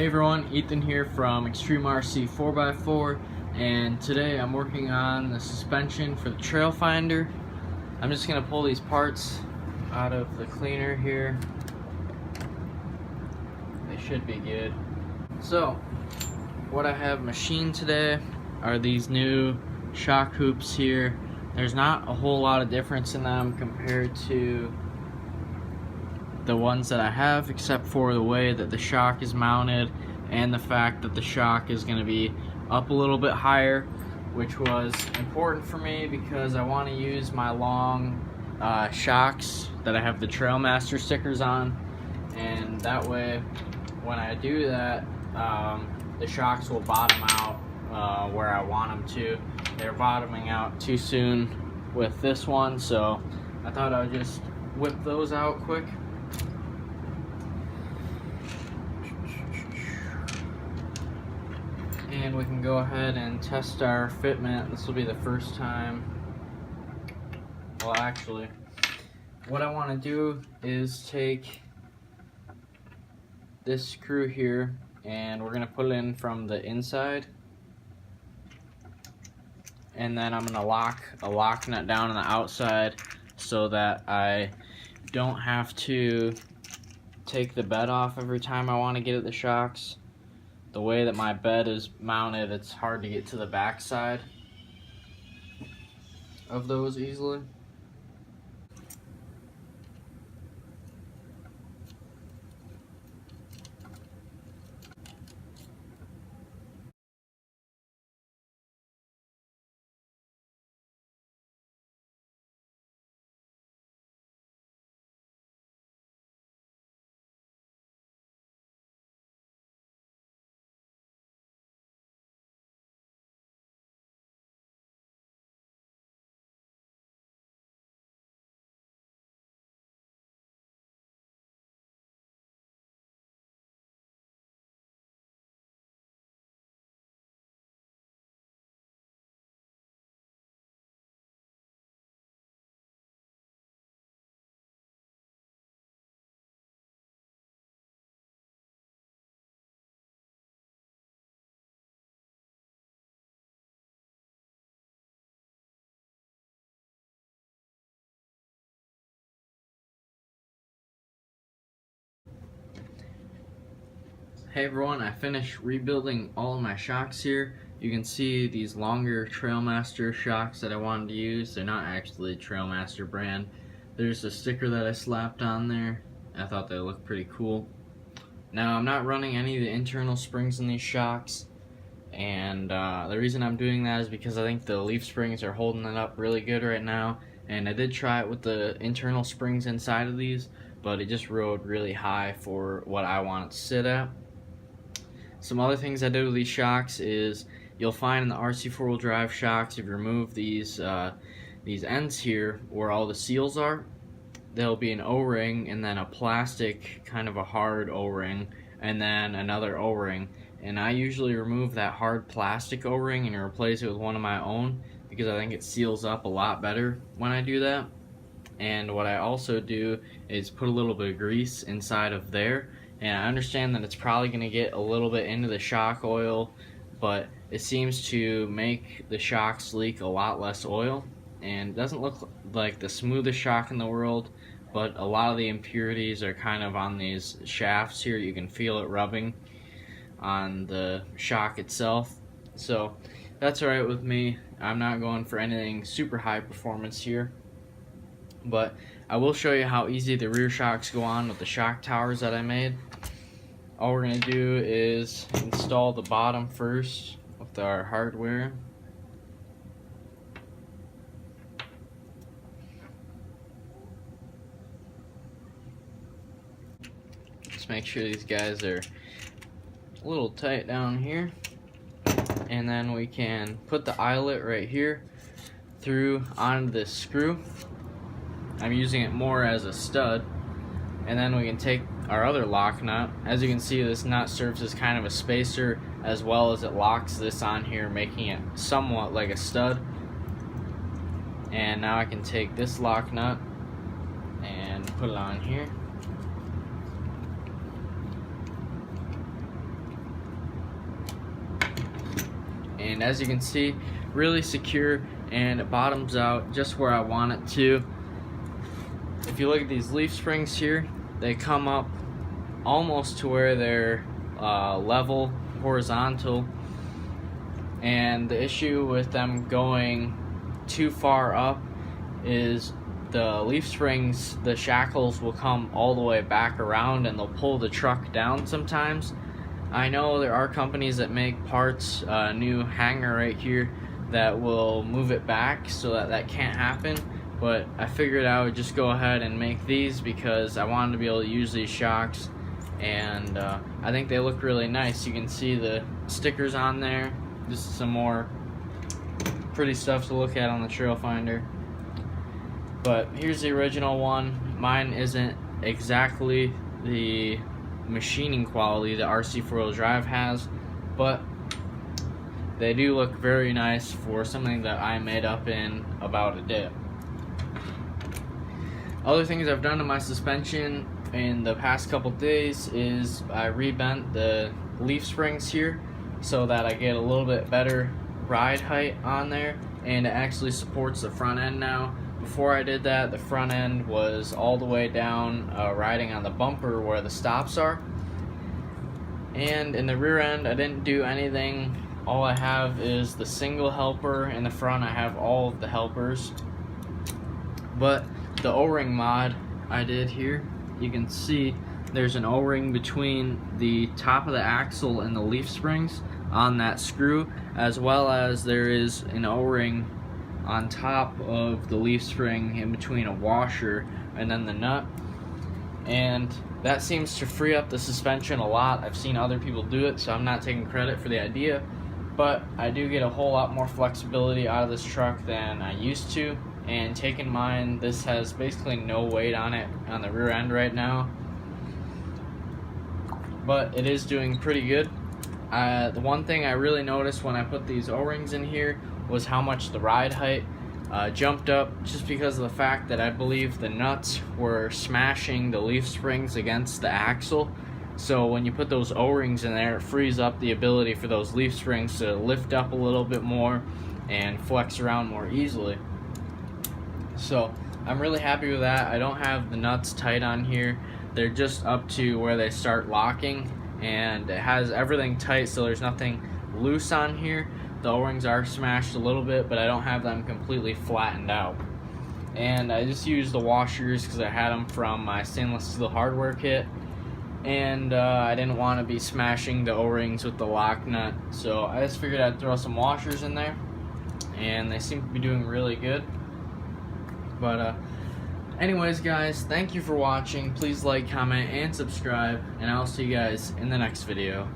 Hey everyone, Ethan here from Extreme RC 4x4, and today I'm working on the suspension for the Trailfinder. I'm just going to pull these parts out of the cleaner here. They should be good. So, what I have machined today are these new shock hoops here. There's not a whole lot of difference in them compared to the ones that I have, except for the way that the shock is mounted and the fact that the shock is going to be up a little bit higher, which was important for me because I want to use my long shocks that I have the Trailmaster stickers on, and that way when I do that the shocks will bottom out where I want them to. They're bottoming out too soon with this one, so I thought I would just whip those out quick. And we can go ahead and test our fitment. This will be the first time. Well, actually, what I want to do is take this screw here and we're going to put it in from the inside. And then I'm going to lock a lock nut down on the outside so that I don't have to take the bed off every time I want to get at the shocks. The way that my bed is mounted, it's hard to get to the back side of those easily. Hey everyone, I finished rebuilding all of my shocks here. You can see these longer Trailmaster shocks that I wanted to use. They're not actually Trailmaster brand. There's a sticker that I slapped on there. I thought they looked pretty cool. Now I'm not running any of the internal springs in these shocks, and the reason I'm doing that is because I think the leaf springs are holding it up really good right now, and I did try it with the internal springs inside of these, but it just rode really high for what I want it to sit at. Some other things I did with these shocks is you'll find in the RC four-wheel drive shocks, if you remove these ends here where all the seals are, there'll be an O-ring and then a plastic, kind of a hard O-ring, and then another O-ring. And I usually remove that hard plastic O-ring and replace it with one of my own because I think it seals up a lot better when I do that. And what I also do is put a little bit of grease inside of there. And I understand that it's probably going to get a little bit into the shock oil, but it seems to make the shocks leak a lot less oil. And it doesn't look like the smoothest shock in the world, but a lot of the impurities are kind of on these shafts here. You can feel it rubbing on the shock itself. So that's alright with me. I'm not going for anything super high performance here. But I will show you how easy the rear shocks go on with the shock towers that I made. All we're going to do is install the bottom first with our hardware. Just make sure these guys are a little tight down here. And then we can put the eyelet right here through onto this screw. I'm using it more as a stud, and then we can take our other lock nut. As you can see, this nut serves as kind of a spacer as well as it locks this on here, making it somewhat like a stud. And now I can take this lock nut and put it on here. and as you can see, really secure, and it bottoms out just where I want it to. If you look at these leaf springs here, they come up almost to where they're level, horizontal, and the issue with them going too far up is the leaf springs, the shackles will come all the way back around and they'll pull the truck down sometimes. I know there are companies that make parts, new hanger right here, that will move it back so that that can't happen, but I figured I would just go ahead and make these because I wanted to be able to use these shocks, and I think they look really nice. You can see the stickers on there. This is some more pretty stuff to look at on the Trailfinder. But here's the original one. Mine isn't exactly the machining quality that RC 4-wheel drive has, but they do look very nice for something that I made up in about a day. Other things I've done to my suspension in the past couple days is I rebent the leaf springs here so that I get a little bit better ride height on there, and it actually supports the front end now. Before I did that, the front end was all the way down, riding on the bumper where the stops are, and in the rear end I didn't do anything. All I have is the single helper. In the front I have all of the helpers, but the O-ring mod I did here, you can see there's an O-ring between the top of the axle and the leaf springs on that screw, as well as there is an O-ring on top of the leaf spring in between a washer and then the nut, and that seems to free up the suspension a lot. I've seen other people do it, so I'm not taking credit for the idea, but I do get a whole lot more flexibility out of this truck than I used to. And take in mind, this has basically no weight on it on the rear end right now, but it is doing pretty good. The one thing I really noticed when I put these O-rings in here was how much the ride height jumped up, just because of the fact that I believe the nuts were smashing the leaf springs against the axle. So when you put those O-rings in there, it frees up the ability for those leaf springs to lift up a little bit more and flex around more easily. So I'm really happy with that. I don't have the nuts tight on here. They're just up to where they start locking, and it has everything tight, so there's nothing loose on here. The O-rings are smashed a little bit, but I don't have them completely flattened out. And I just used the washers because I had them from my stainless steel hardware kit, and I didn't want to be smashing the O-rings with the lock nut, so I just figured I'd throw some washers in there, and they seem to be doing really good. But anyways guys, thank you for watching. Please like, comment, and subscribe, and I'll see you guys in the next video.